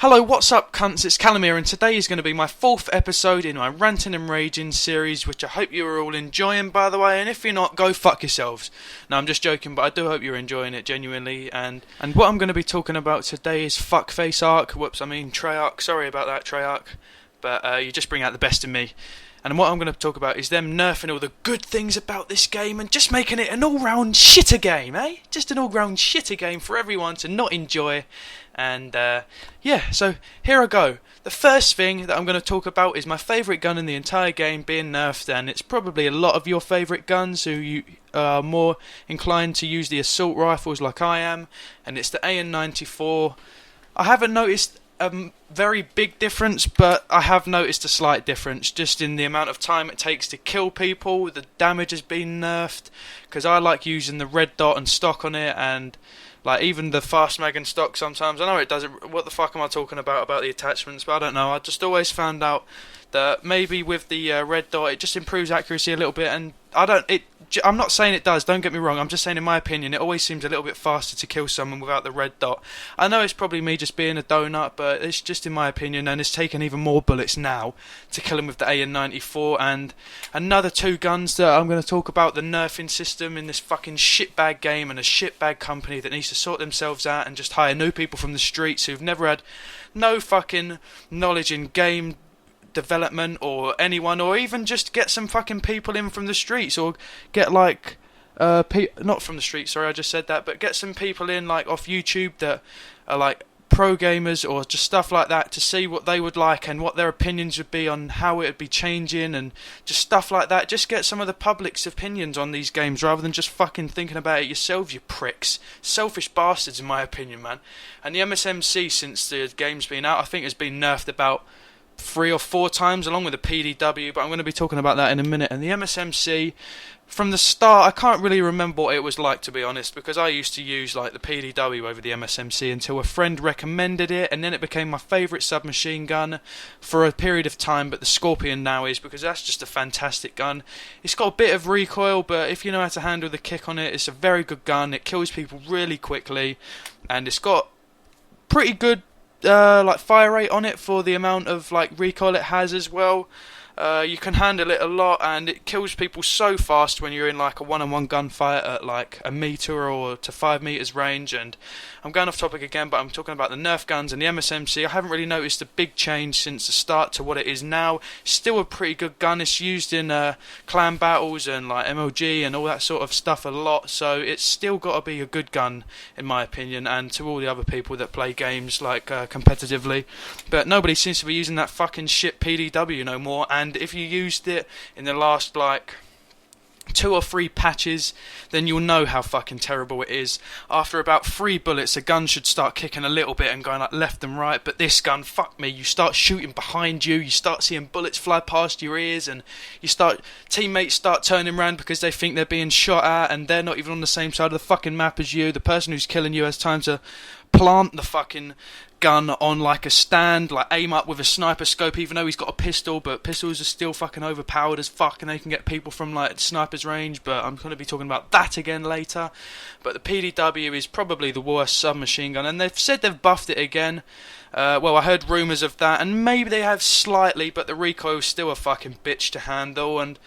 Hello, what's up, cunts? It's Callum here, and today is going to be my 4th episode in my Ranting and Raging series, which I hope you are all enjoying, by the way, and if you're not, go fuck yourselves. No, I'm just joking, but I do hope you're enjoying it, genuinely, and what I'm going to be talking about today is Fuckface Arc. Whoops, I mean Treyarch. Sorry about that, Treyarch, but you just bring out the best in me. And what I'm going to talk about is them nerfing all the good things about this game and just making it an all-round shitter game, eh? Just an all-round shitter game for everyone to not enjoy. And yeah, so here I go. The first thing that I'm going to talk about is my favourite gun in the entire game being nerfed, and it's probably a lot of your favourite guns who you are more inclined to use the assault rifles like I am, and it's the AN-94. I haven't noticed a very big difference, but I have noticed a slight difference just in the amount of time it takes to kill people. The damage has been nerfed because I like using the red dot and stock on it, and like even the fast mag and stock sometimes. I know it doesn't. What the fuck am I talking about the attachments? But I don't know. I just always found out that maybe with the red dot it just improves accuracy a little bit, and I'm not saying it does, don't get me wrong, I'm just saying in my opinion it always seems a little bit faster to kill someone without the red dot. I know it's probably me just being a donut, but it's just in my opinion, and it's taken even more bullets now to kill him with the AN-94. And another two guns that I'm going to talk about, the nerfing system in this fucking shitbag game, and a shitbag company that needs to sort themselves out and just hire new people from the streets who've never had no fucking knowledge in game development or anyone, or even just get some fucking people in from the streets, or get like not from the streets, sorry I just said that, but get some people in like off YouTube that are like pro gamers or just stuff like that, to see what they would like and what their opinions would be on how it would be changing and just stuff like that. Just get some of the public's opinions on these games rather than just fucking thinking about it yourselves, you pricks. Selfish bastards in my opinion, man. And the MSMC, since the game's been out, I think has been nerfed about 3 or 4 times along with the PDW, but I'm going to be talking about that in a minute. And the MSMC, from the start, I can't really remember what it was like, to be honest, because I used to use like the PDW over the MSMC until a friend recommended it, and then it became my favourite submachine gun for a period of time. But the Scorpion now is, because that's just a fantastic gun. It's got a bit of recoil, but if you know how to handle the kick on it, it's a very good gun. It kills people really quickly, and it's got pretty good like fire rate on it for the amount of like recoil it has as well. You can handle it a lot, and it kills people so fast when you're in like a one-on-one gunfight at like a meter or to 5 meters range. And I'm going off topic again, but I'm talking about the Nerf guns and the MSMC. I haven't really noticed a big change since the start to what it is now. Still a pretty good gun. It's used in clan battles and like MLG and all that sort of stuff a lot, so it's still got to be a good gun in my opinion, and to all the other people that play games like competitively. But nobody seems to be using that fucking shit PDW no more. And if you used it in the last like 2 or 3 patches, then you'll know how fucking terrible it is. After about 3 bullets, a gun should start kicking a little bit and going like left and right, but this gun, fuck me, you start shooting behind you, you start seeing bullets fly past your ears, and teammates start turning around because they think they're being shot at, and they're not even on the same side of the fucking map as you. The person who's killing you has time to plant the fucking gun on like a stand, like aim up with a sniper scope, even though he's got a pistol. But pistols are still fucking overpowered as fuck, and they can get people from like sniper's range, but I'm going to be talking about that again later. But the PDW is probably the worst submachine gun, and they've said they've buffed it again. Well, I heard rumours of that, and maybe they have slightly, but the recoil is still a fucking bitch to handle. And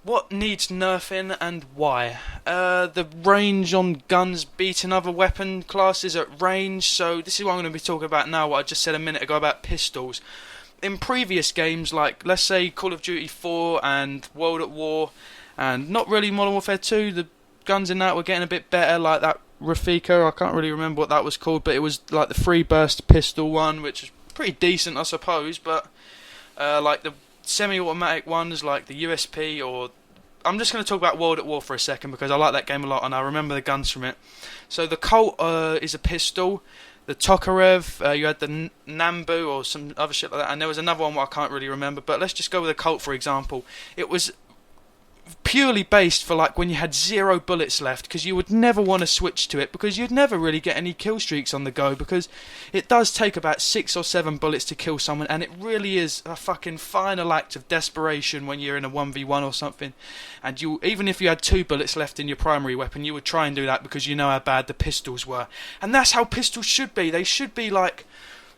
what needs nerfing and why? The range on guns beating other weapon classes at range. So this is what I'm going to be talking about now, what I just said a minute ago about pistols. In previous games, like let's say Call of Duty 4 and World at War, and not really Modern Warfare 2, the guns in that were getting a bit better, like that Rafika, I can't really remember what that was called, but it was like the free burst pistol one, which is pretty decent I suppose. But like the semi-automatic ones like the USP, or I'm just going to talk about World at War for a second because I like that game a lot and I remember the guns from it. So the Colt is a pistol. The Tokarev, you had the Nambu or some other shit like that, and there was another one I can't really remember, but let's just go with the Colt for example. It was purely based for like when you had 0 bullets left, because you would never want to switch to it because you'd never really get any kill streaks on the go, because it does take about 6 or 7 bullets to kill someone, and it really is a fucking final act of desperation when you're in a 1v1 or something, and you, even if you had 2 bullets left in your primary weapon, you would try and do that because you know how bad the pistols were. And that's how pistols should be. They should be like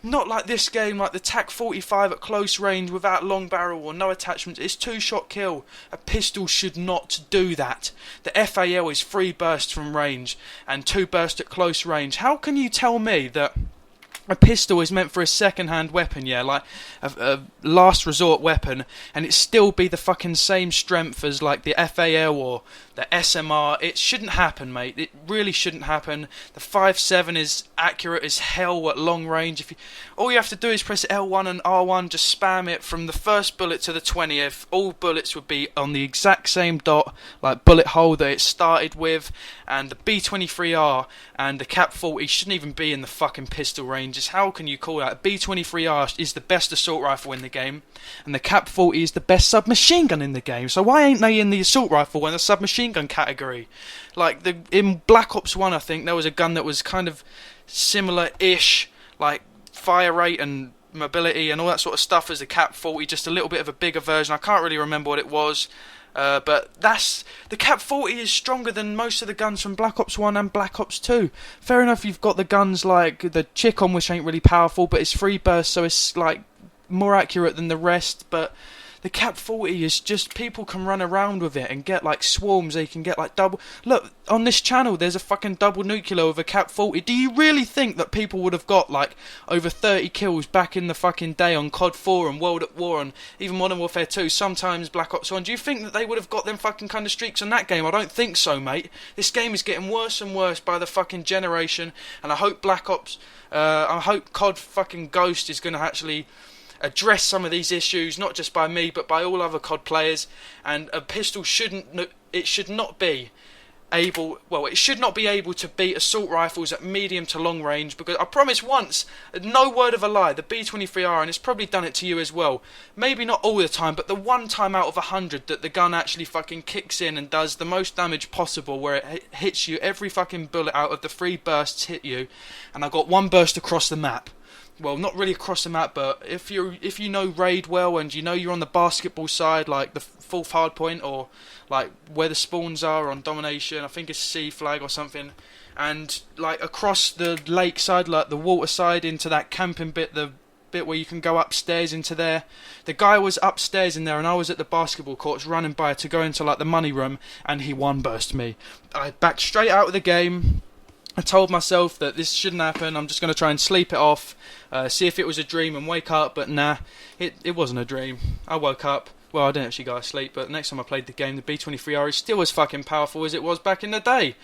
Not like this game, like the TAC 45 at close range without long barrel or no attachments. It's 2-shot kill. A pistol should not do that. The FAL is 3 bursts from range and 2 bursts at close range. How can you tell me that a pistol is meant for a second-hand weapon, yeah, like a last resort weapon, and it still be the fucking same strength as like the FAL or the SMR? It shouldn't happen, mate. It really shouldn't happen. The 5.7 is accurate as hell at long range. All you have to do is press L1 and R1, just spam it from the first bullet to the 20th. All bullets would be on the exact same dot, like bullet hole that it started with, and the B23R and the Cap 40 shouldn't even be in the fucking pistol ranges. How can you call that? B23R is the best assault rifle in the game, and the Cap 40 is the best submachine gun in the game. So why ain't they in the assault rifle and the submachine gun category? Like in Black Ops 1, I think there was a gun that was kind of similar-ish, like fire rate and mobility and all that sort of stuff as the Cap 40, just a little bit of a bigger version. I can't really remember what it was. But the Cap 40 is stronger than most of the guns from Black Ops 1 and Black Ops 2. Fair enough, you've got the guns like the Chicon, which ain't really powerful, but it's 3 bursts, so it's like more accurate than the rest. But the Cap 40 is just, people can run around with it and get like swarms. They can get like double. Look, on this channel there's a fucking double nuclear with a Cap 40. Do you really think that people would have got like over 30 kills back in the fucking day on COD 4 and World at War and even Modern Warfare 2, sometimes Black Ops 1? Do you think that they would have got them fucking kind of streaks on that game? I don't think so, mate. This game is getting worse and worse by the fucking generation, and I hope I hope COD fucking Ghost is going to actually address some of these issues, not just by me but by all other COD players. And a pistol should not be able to beat assault rifles at medium to long range, because I promise once, no word of a lie, the B23R, and it's probably done it to you as well, maybe not all the time, but the one time out of 100 that the gun actually fucking kicks in and does the most damage possible, where it hits you, every fucking bullet out of the 3 bursts hit you, and I got 1 burst across the map. Well, not really across the map, but if you know Raid well and you know you're on the basketball side, like the 4th hardpoint, or like where the spawns are on Domination, I think it's C flag or something, and like across the lake side, like the water side into that camping bit, the bit where you can go upstairs into there. The guy was upstairs in there and I was at the basketball courts running by to go into like the money room, and he 1-burst me. I backed straight out of the game. I told myself that this shouldn't happen. I'm just going to try and sleep it off, see if it was a dream and wake up. But nah, it wasn't a dream. I woke up. Well, I didn't actually go to sleep, but next time I played the game, the B23R is still as fucking powerful as it was back in the day.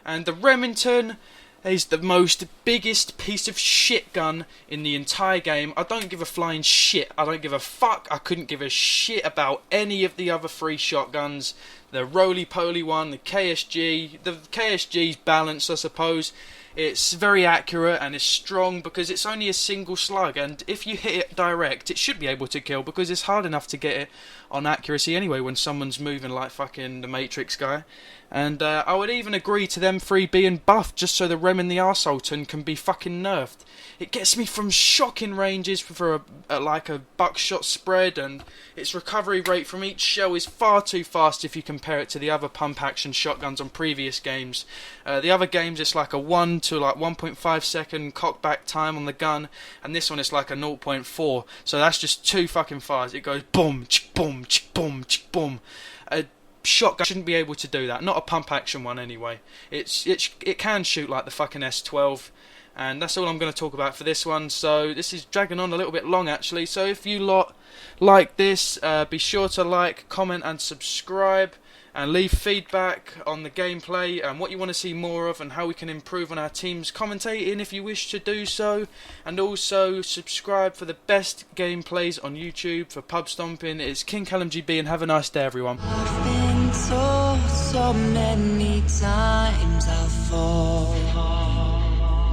And the Remington is the most biggest piece of shit gun in the entire game. I don't give a flying shit. I don't give a fuck. I couldn't give a shit about any of the other 3 shotguns. The roly-poly one, the KSG. The KSG's balanced, I suppose. It's very accurate and it's strong because it's only a single slug, and if you hit it direct, it should be able to kill, because it's hard enough to get it on accuracy anyway when someone's moving like fucking the Matrix guy. And I would even agree to them 3 being buffed just so the Rem in the arseholton can be fucking nerfed. It gets me from shocking ranges for like a buckshot spread, and its recovery rate from each shell is far too fast if you compare it to the other pump action shotguns on previous games. The other games it's like a 1 to like 1.5 second cockback time on the gun, and this one is like a 0.4, so that's just too fucking fast. It goes boom, ch boom, ch boom, ch boom. A shotgun shouldn't be able to do that, not a pump action one anyway. It can shoot like the fucking S12. And that's all I'm going to talk about for this one. So this is dragging on a little bit long actually, so if you lot like this, be sure to like, comment and subscribe, and leave feedback on the gameplay and what you want to see more of and how we can improve on our team's commentating if you wish to do so. And also subscribe for the best gameplays on YouTube for pub stomping. It's King CallumGB, and have a nice day everyone. I've been told so many times I'll fall,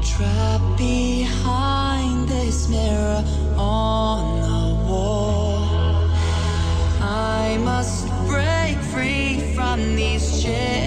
trapped behind this mirror on the wall. I must break free from these chains.